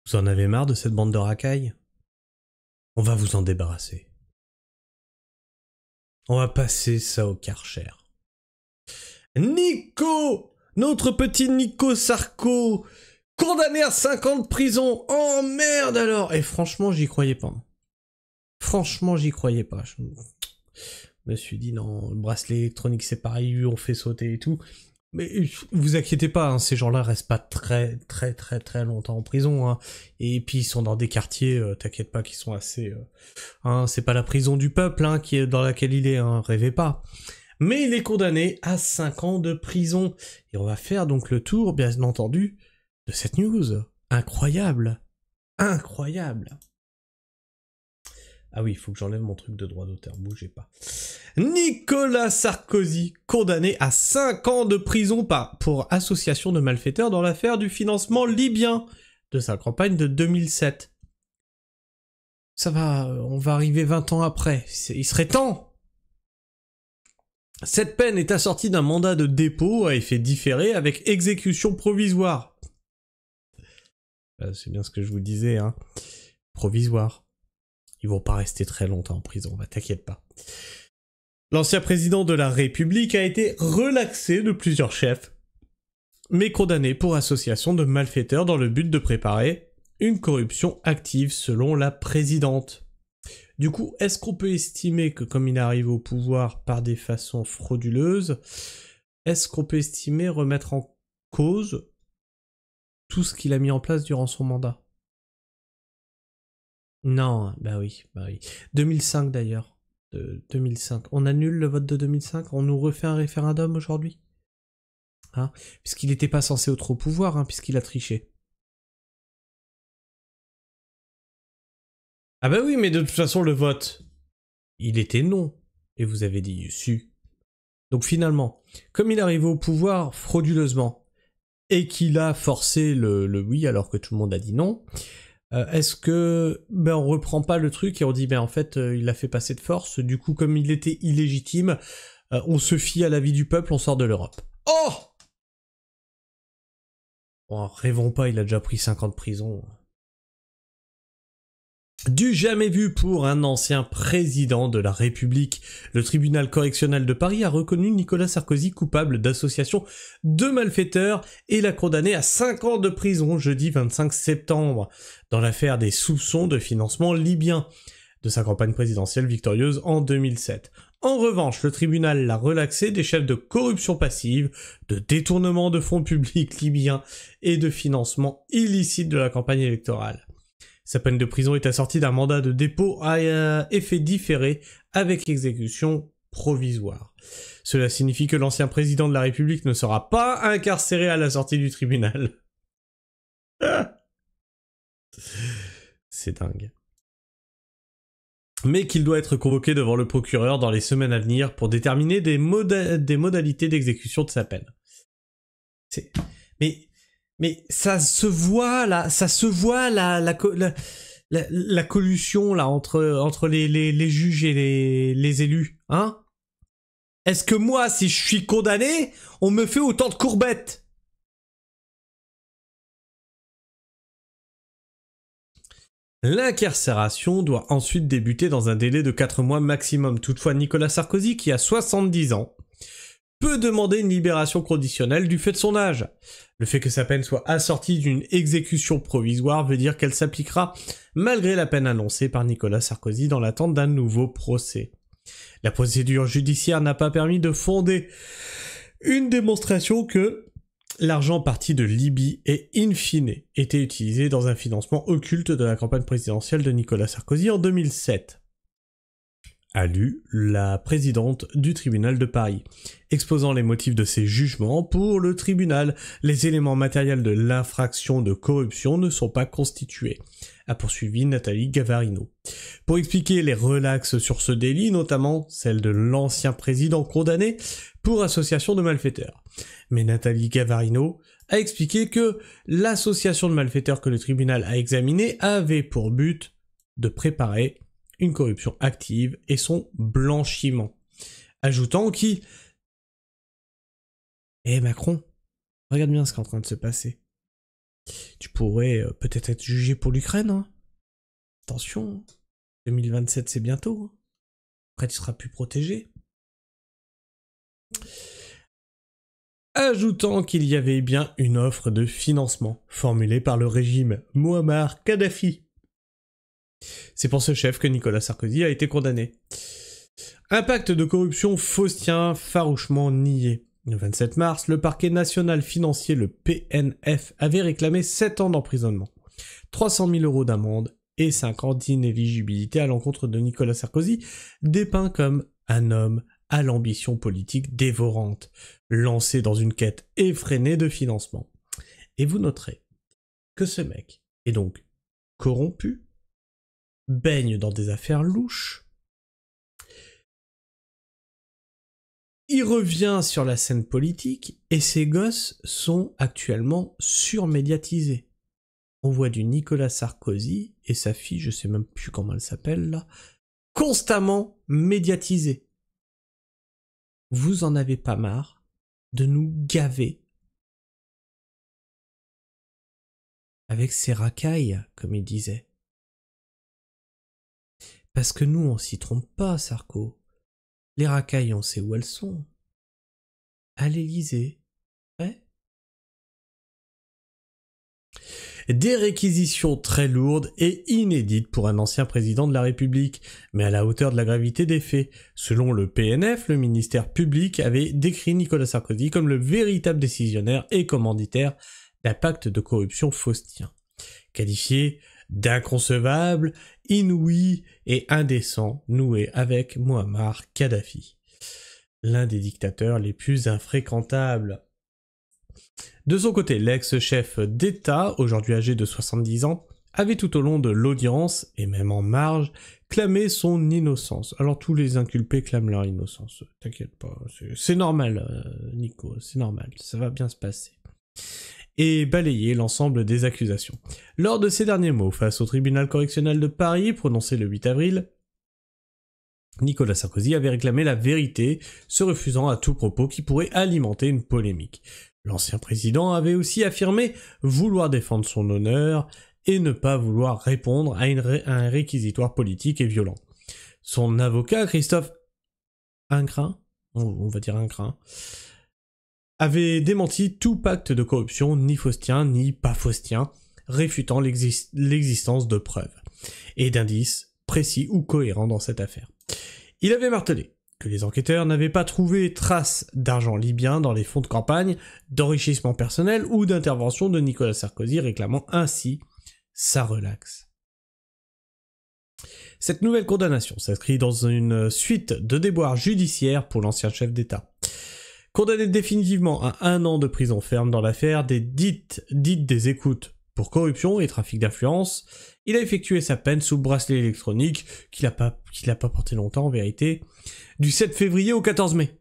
Vous en avez marre de cette bande de racailles? On va vous en débarrasser. On va passer ça au Karcher. Nico! Notre petit Nico Sarko! Condamné à 5 ans de prison! Oh merde alors! Et franchement, j'y croyais pas. Franchement, j'y croyais pas. Je me suis dit, non, le bracelet électronique c'est pareil, on fait sauter et tout. Mais vous inquiétez pas, hein, ces gens-là restent pas très longtemps en prison. Hein. Et puis ils sont dans des quartiers, t'inquiète pas, qui sont assez... hein, c'est pas la prison du peuple hein, qui est dans laquelle il est, hein, rêvez pas. Mais il est condamné à 5 ans de prison. Et on va faire donc le tour, bien entendu, de cette news. Incroyable. Incroyable. Ah oui, il faut que j'enlève mon truc de droit d'auteur, bougez pas. Nicolas Sarkozy, condamné à 5 ans de prison pour association de malfaiteurs dans l'affaire du financement libyen de sa campagne de 2007. Ça va, on va arriver 20 ans après, il serait temps. Cette peine est assortie d'un mandat de dépôt à effet différé avec exécution provisoire. C'est bien ce que je vous disais, hein. Provisoire. Ils vont pas rester très longtemps en prison, bah t'inquiète pas. L'ancien président de la République a été relaxé de plusieurs chefs, mais condamné pour association de malfaiteurs dans le but de préparer une corruption active selon la présidente. Du coup, est-ce qu'on peut estimer que comme il arrive au pouvoir par des façons frauduleuses, est-ce qu'on peut estimer remettre en cause tout ce qu'il a mis en place durant son mandat? Non, bah oui. 2005 d'ailleurs. 2005. On annule le vote de 2005? On nous refait un référendum aujourd'hui? Hein? Puisqu'il n'était pas censé être au pouvoir, hein, puisqu'il a triché. Ah bah oui, mais de toute façon, le vote, il était non. Et vous avez dit su. Donc finalement, comme il arrive au pouvoir frauduleusement, et qu'il a forcé le oui alors que tout le monde a dit non, est-ce que on reprend pas le truc et on dit en fait il l'a fait passer de force, du coup comme il était illégitime, on se fie à l'avis du peuple, on sort de l'Europe. Oh bon, rêvons pas, il a déjà pris 5 ans de prison. Du jamais vu pour un ancien président de la République. Le tribunal correctionnel de Paris a reconnu Nicolas Sarkozy coupable d'association de malfaiteurs et l'a condamné à 5 ans de prison jeudi 25 septembre dans l'affaire des soupçons de financement libyen de sa campagne présidentielle victorieuse en 2007. En revanche, le tribunal l'a relaxé des chefs de corruption passive, de détournement de fonds publics libyens et de financement illicite de la campagne électorale. Sa peine de prison est assortie d'un mandat de dépôt à effet différé avec exécution provisoire. Cela signifie que l'ancien président de la République ne sera pas incarcéré à la sortie du tribunal. C'est dingue. Mais qu'il doit être convoqué devant le procureur dans les semaines à venir pour déterminer des modalités d'exécution de sa peine. Mais ça se voit là, la collusion là entre les juges et les élus, hein? Est-ce que moi, si je suis condamné, on me fait autant de courbettes? L'incarcération doit ensuite débuter dans un délai de 4 mois maximum. Toutefois, Nicolas Sarkozy, qui a 70 ans, peut demander une libération conditionnelle du fait de son âge. Le fait que sa peine soit assortie d'une exécution provisoire veut dire qu'elle s'appliquera malgré la peine annoncée par Nicolas Sarkozy dans l'attente d'un nouveau procès. La procédure judiciaire n'a pas permis de fonder une démonstration que l'argent parti de Libye et in fine était utilisé dans un financement occulte de la campagne présidentielle de Nicolas Sarkozy en 2007. A lu la présidente du tribunal de Paris, exposant les motifs de ses jugements pour le tribunal. Les éléments matériels de l'infraction de corruption ne sont pas constitués, a poursuivi Nathalie Gavarino. Pour expliquer les relaxes sur ce délit, notamment celle de l'ancien président condamné pour association de malfaiteurs. Mais Nathalie Gavarino a expliqué que l'association de malfaiteurs que le tribunal a examinée avait pour but de préparer une corruption active et son blanchiment. Ajoutant qu'il... Macron, regarde bien ce qui est en train de se passer. Tu pourrais peut-être être jugé pour l'Ukraine. Hein. Attention, 2027 c'est bientôt. Hein. Après tu seras plus protégé. Ajoutant qu'il y avait bien une offre de financement formulée par le régime Mouammar Kadhafi. C'est pour ce chef que Nicolas Sarkozy a été condamné. Un pacte de corruption faustien farouchement nié. Le 27 mars, le parquet national financier, le PNF, avait réclamé 7 ans d'emprisonnement, 300 000 € d'amende et 5 ans d'inéligibilité à l'encontre de Nicolas Sarkozy, dépeint comme un homme à l'ambition politique dévorante, lancé dans une quête effrénée de financement. Et vous noterez que ce mec est donc corrompu, baigne dans des affaires louches. Il revient sur la scène politique et ses gosses sont actuellement surmédiatisés. On voit du Nicolas Sarkozy et sa fille, je sais même plus comment elle s'appelle là, constamment médiatisés. Vous en avez pas marre de nous gaver avec ces racailles, comme il disait. Parce que nous, on s'y trompe pas, Sarko. Les racailles, on sait où elles sont. À l'Élysée. Ouais. Des réquisitions très lourdes et inédites pour un ancien président de la République, mais à la hauteur de la gravité des faits. Selon le PNF, le ministère public avait décrit Nicolas Sarkozy comme le véritable décisionnaire et commanditaire d'un pacte de corruption faustien, qualifié d'inconcevable, inouï et indécent noué avec Mouammar Kadhafi, l'un des dictateurs les plus infréquentables. De son côté, l'ex-chef d'État, aujourd'hui âgé de 70 ans, avait tout au long de l'audience, et même en marge, clamé son innocence. Alors tous les inculpés clament leur innocence, t'inquiète pas, c'est normal Nico, c'est normal, ça va bien se passer. Et balayer l'ensemble des accusations. Lors de ses derniers mots face au tribunal correctionnel de Paris, prononcé le 8 avril, Nicolas Sarkozy avait réclamé la vérité, se refusant à tout propos qui pourrait alimenter une polémique. L'ancien président avait aussi affirmé vouloir défendre son honneur et ne pas vouloir répondre à un réquisitoire politique et violent. Son avocat, Christophe Ingrin, on va dire Ingrin, avait démenti tout pacte de corruption, ni faustien, ni pas faustien, réfutant l'existence de preuves et d'indices précis ou cohérents dans cette affaire. Il avait martelé que les enquêteurs n'avaient pas trouvé trace d'argent libyen dans les fonds de campagne, d'enrichissement personnel ou d'intervention de Nicolas Sarkozy, réclamant ainsi sa relaxe. Cette nouvelle condamnation s'inscrit dans une suite de déboires judiciaires pour l'ancien chef d'État. Condamné définitivement à 1 an de prison ferme dans l'affaire dites des écoutes pour corruption et trafic d'influence, il a effectué sa peine sous bracelet électronique, qu'il a pas porté longtemps en vérité, du 7 février au 14 mai.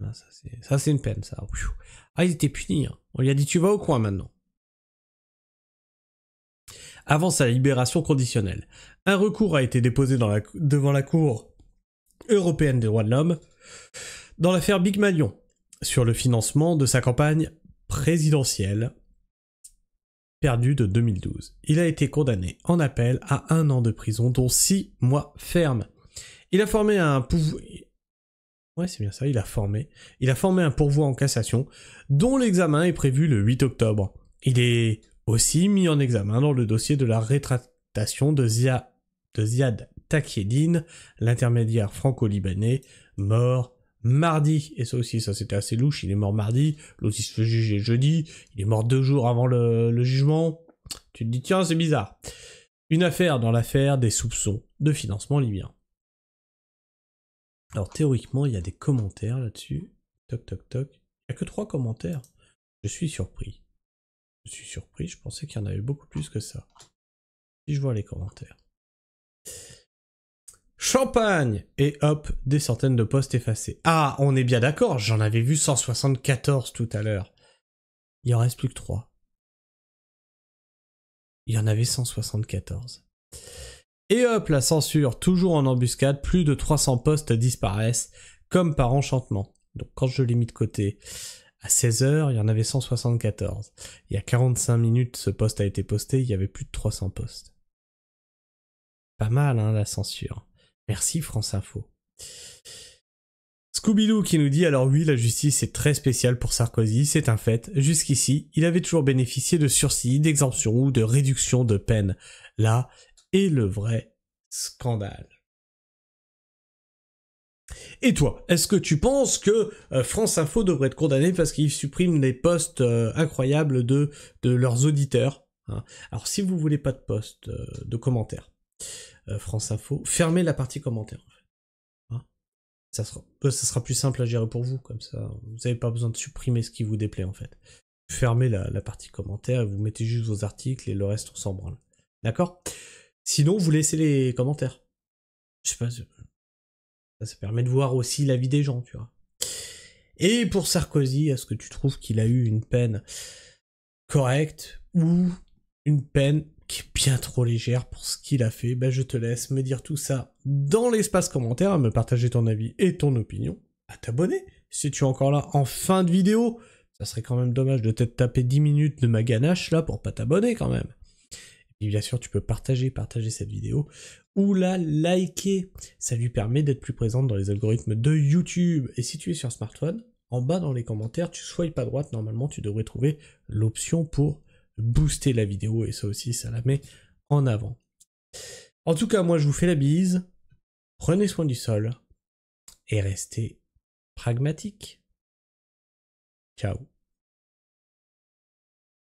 Ah, ça c'est une peine, ça. Ah, il était puni, hein. On lui a dit tu vas au coin maintenant. Avant sa libération conditionnelle, un recours a été déposé devant la Cour européenne des droits de l'homme dans l'affaire Big Malion, sur le financement de sa campagne présidentielle perdue de 2012. Il a été condamné en appel à 1 an de prison, dont 6 mois fermes. Il a formé un pourvoi... Ouais, c'est bien ça, il a formé un pourvoi en cassation, dont l'examen est prévu le 8 octobre. Il est aussi mis en examen dans le dossier de la rétractation de Ziad Takieddine, l'intermédiaire franco-libanais, mort mardi. Et ça aussi, ça c'était assez louche, il est mort mardi, l'autre il se fait juger jeudi, il est mort 2 jours avant le jugement. Tu te dis, tiens, c'est bizarre. Une affaire dans l'affaire des soupçons de financement libyen. Alors théoriquement, il y a des commentaires là-dessus. Toc toc toc. Il n'y a que 3 commentaires. Je suis surpris. Je pensais qu'il y en avait beaucoup plus que ça. Si je vois les commentaires. Champagne! Et hop, des centaines de posts effacés. Ah, on est bien d'accord, j'en avais vu 174 tout à l'heure. Il en reste plus que 3. Il y en avait 174. Et hop, la censure, toujours en embuscade, plus de 300 posts disparaissent, comme par enchantement. Donc quand je l'ai mis de côté, À 16h, il y en avait 174. Il y a 45 minutes, ce post a été posté, il y avait plus de 300 posts. Pas mal, hein, la censure. Merci France Info. Scooby-Doo qui nous dit « Alors oui, la justice est très spéciale pour Sarkozy, c'est un fait. Jusqu'ici, il avait toujours bénéficié de sursis, d'exemption ou de réduction de peine. Là est le vrai scandale. » Et toi, est-ce que tu penses que France Info devrait être condamné parce qu'ils suppriment des posts incroyables de leurs auditeurs, hein? Alors si vous voulez pas de posts, de commentaires, France Info, fermez la partie commentaires. En fait. Hein, ça sera plus simple à gérer pour vous, comme ça, vous n'avez pas besoin de supprimer ce qui vous déplaît en fait. Fermez la partie commentaires, vous mettez juste vos articles et le reste on s'en branle. D'accord? Sinon, vous laissez les commentaires. Je sais pas... Ça permet de voir aussi la vie des gens, tu vois. Et pour Sarkozy, est-ce que tu trouves qu'il a eu une peine correcte ou une peine qui est bien trop légère pour ce qu'il a fait? Ben je te laisse me dire tout ça dans l'espace commentaire, à me partager ton avis et ton opinion, à t'abonner si tu es encore là en fin de vidéo. Ça serait quand même dommage de t'être tapé 10 minutes de ma ganache là pour pas t'abonner quand même. Et bien sûr, tu peux partager cette vidéo ou la liker. Ça lui permet d'être plus présente dans les algorithmes de YouTube. Et si tu es sur smartphone, en bas dans les commentaires, tu swipes à droite, normalement tu devrais trouver l'option pour booster la vidéo et ça aussi, ça la met en avant. En tout cas, moi je vous fais la bise. Prenez soin du sol et restez pragmatique. Ciao.